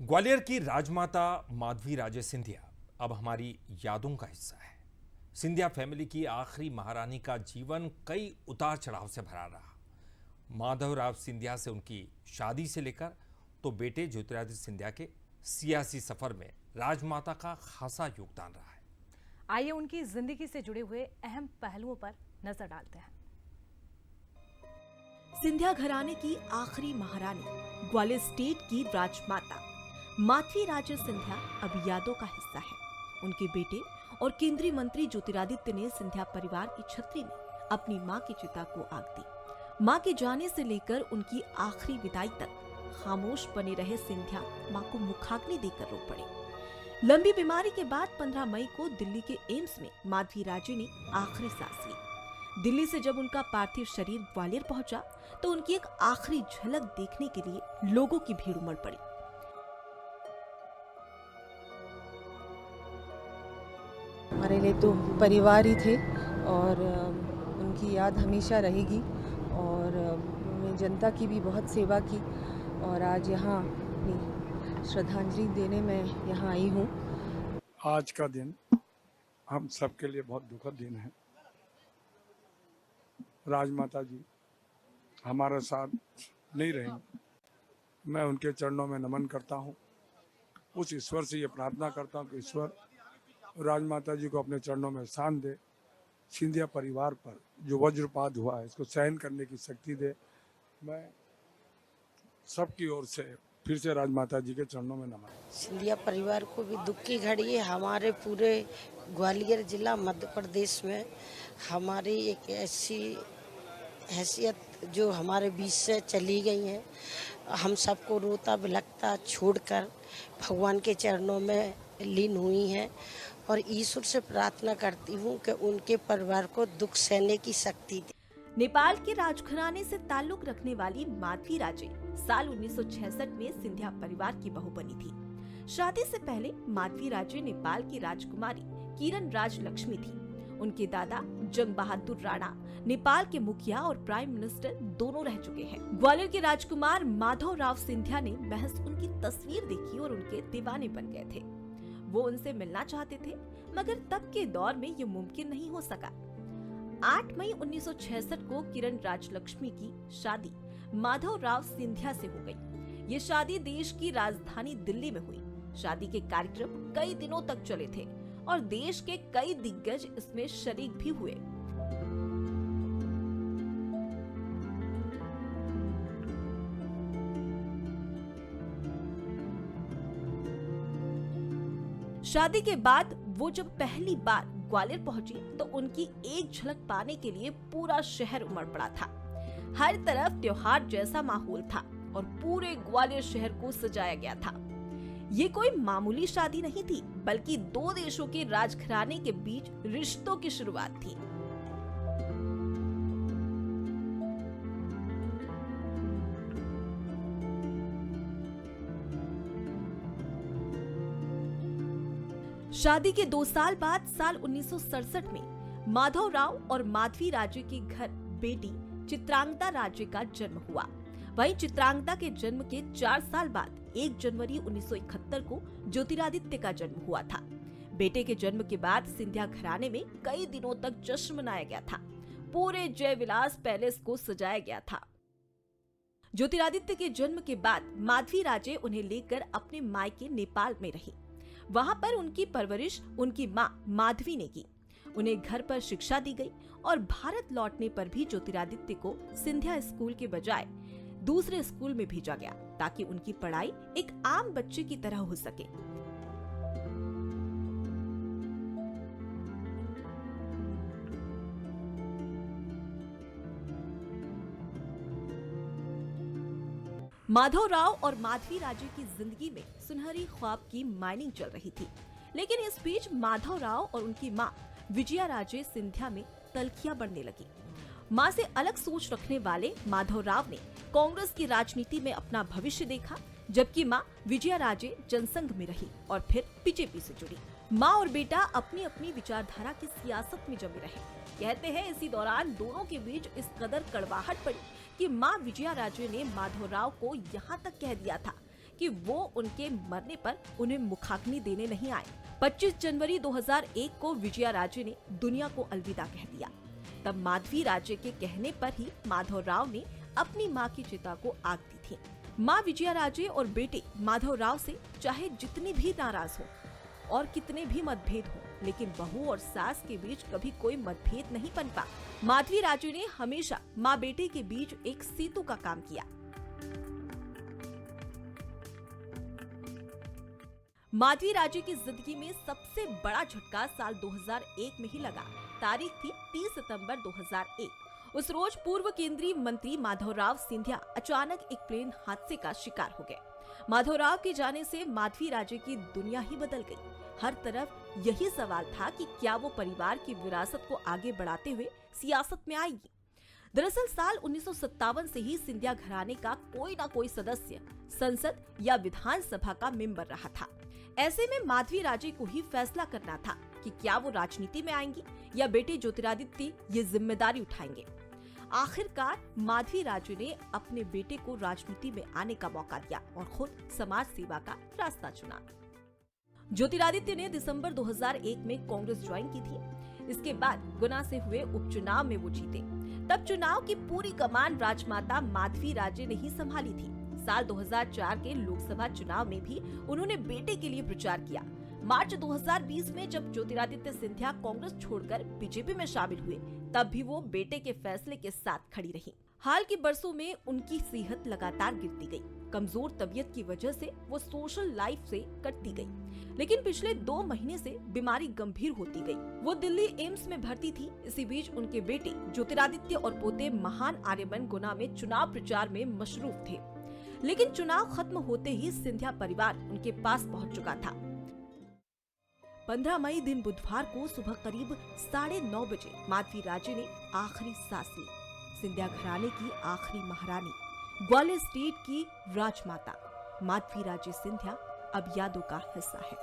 ग्वालियर की राजमाता माधवी राजे सिंधिया अब हमारी यादों का हिस्सा है। सिंधिया फैमिली की आखिरी महारानी का जीवन कई उतार चढ़ाव से भरा रहा। माधवराव सिंधिया से उनकी शादी से लेकर तो बेटे ज्योतिरादित्य सिंधिया के सियासी सफर में राजमाता का खासा योगदान रहा है। आइए उनकी जिंदगी से जुड़े हुए अहम पहलुओं पर नजर डालते हैं। सिंधिया घराने की आखिरी महारानी, ग्वालियर स्टेट की राजमाता माधवी राजे सिंधिया अब यादों का हिस्सा है। उनके बेटे और केंद्रीय मंत्री ज्योतिरादित्य ने सिंधिया परिवार की छतरी में अपनी मां की चिता को आग दी। मां के जाने से लेकर उनकी आखिरी विदाई तक खामोश बने रहे सिंधिया मां को मुखाग्नि देकर रो पड़े। लंबी बीमारी के बाद 15 मई को दिल्ली के एम्स में माधवी राजे ने आखिरी सांस ली। दिल्ली से जब उनका पार्थिव शरीर ग्वालियर पहुंचा तो उनकी एक आखिरी झलक देखने के लिए लोगों की भीड़ उमड़ पड़ी। हमारे लिए तो परिवार ही थे और उनकी याद हमेशा रहेगी। और मैं जनता की भी बहुत सेवा की और आज यहाँ अपनी श्रद्धांजलि देने मैं यहाँ आई हूँ। आज का दिन हम सबके लिए बहुत दुखद दिन है। राजमाता जी हमारा साथ नहीं रहेंगे। मैं उनके चरणों में नमन करता हूँ। उस ईश्वर से ये प्रार्थना करता हूँ कि ईश्वर राजमाता जी को अपने चरणों में स्थान दे। सिंधिया परिवार पर जो वज्रपात हुआ है इसको सहन करने की शक्ति दे। मैं सबकी ओर से फिर से राजमाता जी के चरणों में नमन। सिंधिया परिवार को भी दुख की घड़ी है। हमारे पूरे ग्वालियर जिला मध्य प्रदेश में हमारी एक ऐसी हैसियत जो हमारे बीच से चली गई है, हम सबको रोता बिलखता छोड़कर भगवान के चरणों में लीन हुई हैं और ईश्वर से प्रार्थना करती हूँ कि उनके परिवार को दुख सहने की शक्ति दे। नेपाल के राजघराने से ताल्लुक रखने वाली माधवी राजे साल 1966 में सिंधिया परिवार की बहू बनी थी। शादी से पहले माधवी राजे नेपाल की राजकुमारी किरण राजलक्ष्मी थी। उनके दादा जंग बहादुर राणा नेपाल के मुखिया और प्राइम मिनिस्टर दोनों रह चुके हैं। ग्वालियर के राजकुमार माधवराव सिंधिया ने महज उनकी तस्वीर देखी और उनके दीवाने बन गए थे। वो उनसे मिलना चाहते थे मगर तब के दौर में ये मुमकिन नहीं हो सका। 8 मई 1966 को किरण राजलक्ष्मी की शादी माधवराव सिंधिया से हो गई। ये शादी देश की राजधानी दिल्ली में हुई। शादी के कार्यक्रम कई दिनों तक चले थे और देश के कई दिग्गज इसमें शरीक भी हुए। शादी के बाद वो जब पहली बार ग्वालियर पहुंची तो उनकी एक झलक पाने के लिए पूरा शहर उमड़ पड़ा था। हर तरफ त्योहार जैसा माहौल था और पूरे ग्वालियर शहर को सजाया गया था। ये कोई मामूली शादी नहीं थी बल्कि दो देशों के राजघराने के बीच रिश्तों की शुरुआत थी। शादी के 2 साल बाद साल 1967 में माधवराव और माधवी राजे के घर बेटी चित्रांगदा राजे का जन्म हुआ। वहीं चित्रांगदा के जन्म के 4 साल बाद 1 जनवरी 1971 को ज्योतिरादित्य का जन्म हुआ था। बेटे के जन्म के बाद सिंधिया घराने में कई दिनों तक जश्न मनाया गया था। पूरे जयविलास पैलेस को सजाया गया था। ज्योतिरादित्य के जन्म के बाद माधवी राजे उन्हें लेकर अपने मायके नेपाल में रही। वहां पर उनकी परवरिश उनकी मां माधवी ने की। उन्हें घर पर शिक्षा दी गई और भारत लौटने पर भी ज्योतिरादित्य को सिंधिया स्कूल के बजाय दूसरे स्कूल में भेजा गया ताकि उनकी पढ़ाई एक आम बच्चे की तरह हो सके। माधवराव और माधवी राजे की जिंदगी में सुनहरी ख्वाब की माइनिंग चल रही थी, लेकिन इस बीच माधवराव और उनकी मां विजया राजे सिंधिया में तल्खियां बढ़ने लगी। मां से अलग सोच रखने वाले माधवराव ने कांग्रेस की राजनीति में अपना भविष्य देखा, जबकि मां विजया राजे जनसंघ में रही और फिर बीजेपी से जुड़ी। मां और बेटा अपनी अपनी विचारधारा की सियासत में जमे रहे। कहते हैं इसी दौरान दोनों के बीच इस कदर कड़वाहट पड़ी कि मां विजया राजे ने माधवराव को यहाँ तक कह दिया था कि वो उनके मरने पर उन्हें मुखाग्नि देने नहीं आए। 25 जनवरी 2001 को विजयाराजे ने दुनिया को अलविदा कह दिया। तब माधवी राजे के कहने पर ही माधवराव ने अपनी मां की चिता को आग दी थी। मां विजयाराजे और बेटे माधवराव से चाहे जितनी भी नाराज हो और कितने भी मतभेद हो, लेकिन बहू और सास के बीच कभी कोई मतभेद नहीं पनपा। माधवी राजे ने हमेशा माँ बेटे के बीच एक सेतु का काम किया। माधवी राजे की जिंदगी में सबसे बड़ा झटका साल 2001 में ही लगा। तारीख थी 30 सितंबर 2001। उस रोज पूर्व केंद्रीय मंत्री माधवराव सिंधिया अचानक एक प्लेन हादसे का शिकार हो गए। माधवराव के जाने से माधवी राजे की दुनिया ही बदल गई। हर तरफ यही सवाल था कि क्या वो परिवार की विरासत को आगे बढ़ाते हुए सियासत में आएगी। दरअसल साल 1957 से ही सिंधिया घराने का कोई ना कोई सदस्य संसद या विधानसभा का मेंबर रहा था। ऐसे में माधवी राजे को ही फैसला करना था कि क्या वो राजनीति में आएंगी या बेटे ज्योतिरादित्य ये जिम्मेदारी उठाएंगे। आखिरकार माधवी राजे ने अपने बेटे को राजनीति में आने का मौका दिया और खुद समाज सेवा का रास्ता चुना। ज्योतिरादित्य ने दिसंबर 2001 में कांग्रेस ज्वाइन की थी। इसके बाद गुना से हुए उपचुनाव में वो जीते। तब चुनाव की पूरी कमान राजमाता माधवी राजे ने ही संभाली थी। साल 2004 के लोकसभा चुनाव में भी उन्होंने बेटे के लिए प्रचार किया। मार्च 2020 में जब ज्योतिरादित्य सिंधिया कांग्रेस छोड़कर बीजेपी में शामिल हुए, तब भी वो बेटे के फैसले के साथ खड़ी रही। हाल के बरसों में उनकी सेहत लगातार गिरती गई। कमजोर तबीयत की वजह से वो सोशल लाइफ से कटती गई। लेकिन पिछले 2 महीने से बीमारी गंभीर होती गई। वो दिल्ली एम्स में भर्ती थी। इसी बीच उनके बेटे ज्योतिरादित्य और पोते महान आर्यमन गुना में चुनाव प्रचार में मशरूफ थे। लेकिन चुनाव खत्म होते ही सिंधिया परिवार उनके पास पहुंच चुका था। 15 मई दिन बुधवार को सुबह करीब 9:30 बजे माधवी राजे ने आखिरी सांस ली। सिंधिया घराने की आखिरी महारानी, ग्वालियर स्टेट की राजमाता माधवी राजे सिंधिया अब यादों का हिस्सा है।